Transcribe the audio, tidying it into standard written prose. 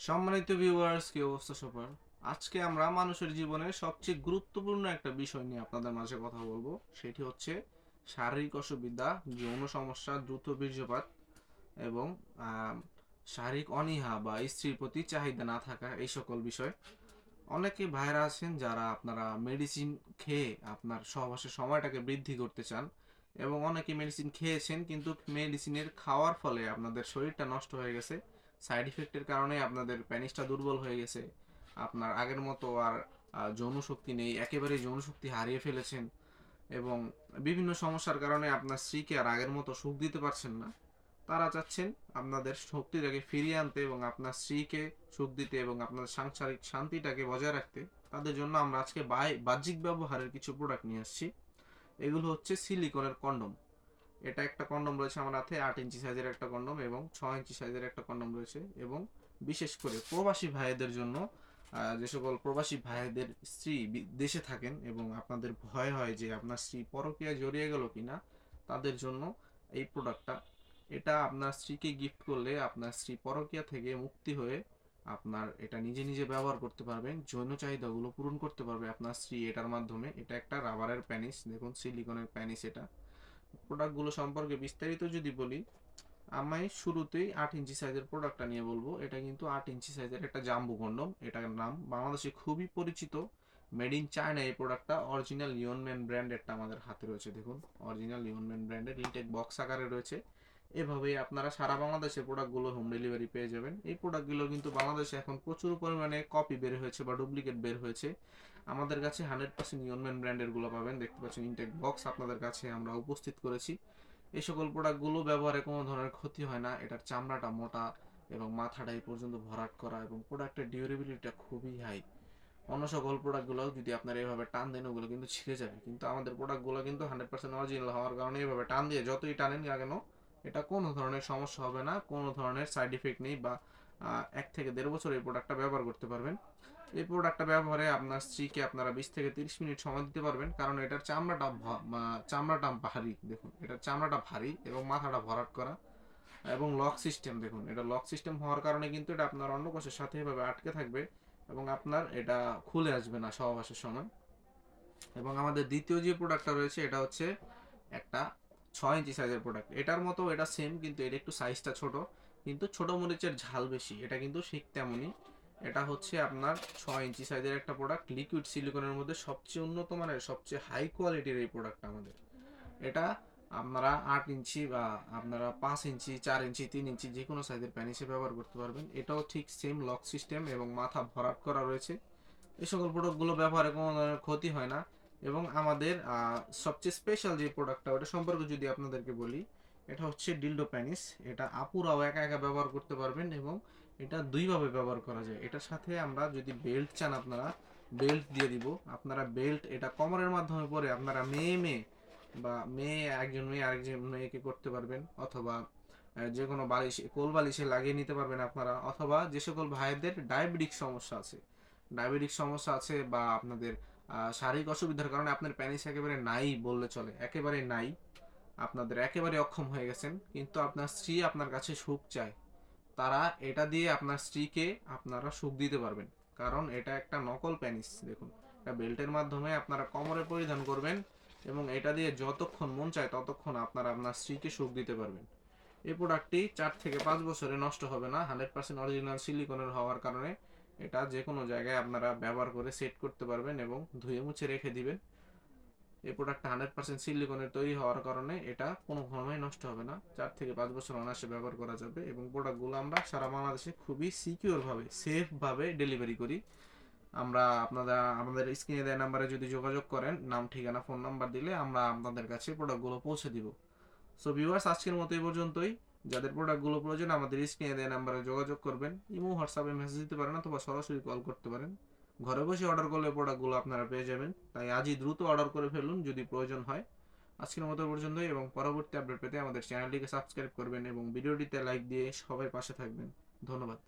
সম্মানিত ভিউয়ার্স, কি অবস্থা সবার? আজকে আমরা মানুষের জীবনের সবচেয়ে গুরুত্বপূর্ণ একটা বিষয় নিয়ে আপনাদের মাঝে কথা বলবো। সেটি হচ্ছে শারীরিক অসুবিধা, যৌন সমস্যা, দ্রুত বীর্যপাত এবং আম, শারীরিক অনীহা বা স্ত্রীর প্রতি চাহিদা না থাকা, এই সকল বিষয়। অনেকে ভাইরা আছেন যারা আপনারা মেডিসিন খেয়ে আপনার সহবাসের সময়টাকে বৃদ্ধি করতে চান, এবং অনেকে মেডিসিন খেয়েছেন কিন্তু মেডিসিনের খাওয়ার ফলে আপনাদের শরীরটা নষ্ট হয়ে গেছে। সাইড ইফেক্টের কারণে আপনাদের প্যানিসটা দুর্বল হয়ে গেছে। আপনার আগের মতো আর যৌন শক্তি নেই, একেবারে যৌন শক্তি হারিয়ে ফেলেছেন, এবং বিভিন্ন সমস্যার কারণে আপনার স্ত্রীকে আর আগের মতো সুখ দিতে পারছেন না। তারা চাচ্ছেন আপনাদের শক্তিটাকে ফিরিয়ে আনতে এবং আপনার স্ত্রীকে সুখ দিতে এবং আপনাদের সাংসারিক শান্তিটাকে বজায় রাখতে। তাদের জন্য আমরা আজকে বাহ্যিক ব্যবহারের কিছু প্রোডাক্ট নিয়ে আসছি। এগুলো হচ্ছে সিলিকনের কন্ডম। এটা একটা কন্ডম রয়েছে আমার হাতে, 8 ইঞ্চি সাইজের একটা কন্ডম এবং 6 ইঞ্চি সাইজের একটা কন্ডম রয়েছে। এবং বিশেষ করে প্রবাসী ভাইদের জন্য, যে সকল প্রবাসী ভাইদের স্ত্রী দেশে থাকেন এবং আপনাদের ভয় হয় যে আপনার স্ত্রী পরকীয়ায় জড়িয়ে গেল কিনা, তাদের জন্য এই প্রোডাক্টটা। এটা আপনার স্ত্রীকে গিফট করলে আপনার স্ত্রী পরকীয়া থেকে মুক্তি হয়ে আপনার এটা নিজে নিজে ব্যবহার করতে পারবেন, যৌন চাহিদাগুলো পূরণ করতে পারবে আপনার স্ত্রী এটার মাধ্যমে। এটা একটা রাবারের প্যানিস, দেখুন সিলিকনের প্যানিস এটা। প্রোডাক্টগুলো সম্পর্কে বিস্তারিত যদি বলি, আমি শুরুতেই 8 ইঞ্চি সাইজের প্রোডাক্টটা নিয়ে বলবো। এটা কিন্তু 8 ইঞ্চি সাইজের একটা জাম্বু কন্ডম। এটার নাম বাংলাদেশে খুবই পরিচিত, মেড ইন চায়না। এই প্রোডাক্টটা অরিজিনাল লিওনম্যান ব্র্যান্ডেরটা আমাদের হাতে রয়েছে, দেখুন অরিজিনাল লিওনম্যান ব্র্যান্ডের, ইনটেক বক্স আকারে রয়েছে। এভাবেই আপনারা সারা বাংলাদেশে প্রোডাক্টগুলো হোম ডেলিভারি পেয়ে যাবেন। এই প্রোডাক্টগুলো কিন্তু বাংলাদেশে এখন প্রচুর পরিমাণে কপি বের হয়েছে বা ডুপ্লিকেট বের হয়েছে। আমাদের কাছে 100% লিওনম্যান ব্র্যান্ডের গুলো পাবেন। দেখতে পাচ্ছেন ইনটেক বক্স আপনাদের কাছে আমরা উপস্থিত করেছি। এই সকল প্রোডাক্টগুলো ব্যবহারে কোনো ধরনের ক্ষতি হয় না। এটার চামড়াটা মোটা এবং মাথাটা এই পর্যন্ত ভরাট করা, এবং প্রোডাক্টের ডিউরেবিলিটিটা খুবই হাই। অন্য সকল প্রোডাক্টগুলো যদি আপনারা এভাবে টান দেন, ওগুলো কিন্তু ছিঁড়ে যাবে, কিন্তু আমাদের প্রোডাক্টগুলো কিন্তু 100% অরিজিনাল হওয়ার কারণে এভাবে টান দিয়ে যতই টানেন না কেন, এটা কোনো ধরনের সমস্যা হবে না, কোনো ধরনের সাইড ইফেক্ট নেই। বা 1 থেকে 1.5 বছর এই প্রোডাক্টটা ব্যবহার করতে পারবেন। এই প্রোডাক্টটা ব্যবহারে আপনার স্ত্রীকে আপনারা 20 থেকে 30 মিনিট সময় দিতে পারবেন, কারণ এটার চামড়াটা ভারী, দেখুন এটার চামড়াটা ভারী এবং মাথাটা ভরাট করা। এবং লক সিস্টেম, দেখুন এটা লক সিস্টেম হওয়ার কারণে কিন্তু এটা আপনার অন্ডকোষের সাথে এভাবে আটকে থাকবে এবং আপনার এটা খুলে আসবে না সহবাসের সময়। এবং আমাদের দ্বিতীয় যে প্রোডাক্টটা রয়েছে, এটা হচ্ছে একটা 6 ইঞ্চি সাইজের প্রোডাক্ট। এটার মতো এটা সেম, কিন্তু এটা একটু সাইজটা ছোট, কিন্তু ছোট মরিচের ঝাল বেশি। এটা কিন্তু ঠিক তেমনই। এটা হচ্ছে আপনার 6 ইঞ্চি সাইজের একটা প্রোডাক্ট, লিকুইড সিলিকনের মধ্যে সবচেয়ে উন্নত মানের সবচেয়ে হাই কোয়ালিটির এই প্রোডাক্টটা আমাদের। এটা আপনারা 8 ইঞ্চি বা আপনারা 5 ইঞ্চি, 4 ইঞ্চি, 3 ইঞ্চি যে কোনো সাইজের প্যানিসে ব্যবহার করতে পারবেন। এটাও ঠিক সেম লক সিস্টেম এবং মাথা ভরাট করা রয়েছে। এই সকল প্রোডাক্টগুলো ব্যবহারে কোনো ধরনের ক্ষতি হয় না। এবং আমাদের সবচেয়ে স্পেশাল যে প্রোডাক্টটা, ওটা সম্পর্কে যদি আপনাদেরকে বলি, এটা হচ্ছে ডিলডো প্যানিস। এটা আপুরাও একা একা ব্যবহার করতে পারবেন এবং এটা দুইভাবে ব্যবহার করা যায়। এটার সাথে আমরা যদি বেল্ট চান, আপনারা বেল্ট দিয়ে দিব। আপনারা বেল্ট এটা কমরের মাধ্যমে পরে আপনারা মেয়ে মেয়ে বা মেয়ে একজন মেয়ে আরেকজন মেয়েকে করতে পারবেন, অথবা যে কোনো বালিশে কোল বালিশে লাগিয়ে নিতে পারবেন আপনারা। অথবা যে সকল ভাইদের ডায়াবেটিক সমস্যা আছে বা আপনাদের শারীরিক অসুবিধার কারণে আপনার প্যানিস একেবারে নাই বললে চলে, একেবারে নাই, আপনাদের একেবারে অক্ষম হয়ে গেছেন, কিন্তু আপনার স্ত্রী আপনার কাছে সুখ চায়, তারা এটা দিয়ে আপনার স্ত্রীকে আপনারা সুখ দিতে পারবেন। কারণ এটা একটা নকল প্যানিস, দেখুন এটা বেল্টের মাধ্যমে আপনারা কোমরে পরিধান করবেন এবং এটা দিয়ে যতক্ষণ মন চায় ততক্ষণ আপনারা আপনার স্ত্রীকে সুখ দিতে পারবেন। এই প্রোডাক্টটি 4 থেকে 5 বছরে নষ্ট হবে না, 100% অরিজিনাল সিলিকনের হওয়ার কারণে এটা যে কোনো জায়গায় আপনারা ব্যবহার করে সেট করতে পারবেন এবং ধুয়ে মুছে রেখে দিবেন। এই প্রোডাক্টটা 100% সিলিকনের তৈরি হওয়ার কারণে এটা কোনো সময় নষ্ট হবে না, 4 থেকে 5 বছর অনায়াসে ব্যবহার করা যাবে। এবং প্রোডাক্টগুলো আমরা সারা বাংলাদেশে খুবই সিকিউরভাবে, সেফভাবে ডেলিভারি করি। আমরা আমাদের স্ক্রিনে দেওয়া নাম্বারে যদি যোগাযোগ করেন, নাম, ঠিকানা, ফোন নাম্বার দিলে আমরা আপনাদের কাছে প্রোডাক্টগুলো পৌঁছে দিব। সো ভিউয়ার্স, আজকের মতো এই পর্যন্তই। যাদের প্রোডাক্টগুলো প্রয়োজন আমাদের স্ক্রিনে দেওয়া নাম্বারে যোগাযোগ করবেন। ইমো, হোয়াটসঅ্যাপে মেসেজ দিতে পারেন অথবা সরাসরি কল করতে পারেন। ঘরে বসে অর্ডার করলে প্রোডাক্টগুলো আপনারা পেয়ে যাবেন, তাই আজই দ্রুত অর্ডার করে ফেলুন যদি প্রয়োজন হয়। আজকের মতো পর্যন্তই, এবং পরবর্তী আপডেট পেতে আমাদের চ্যানেলটিকে সাবস্ক্রাইব করবেন এবং ভিডিওটিতে লাইক দিয়ে সবাই পাশে থাকবেন। ধন্যবাদ।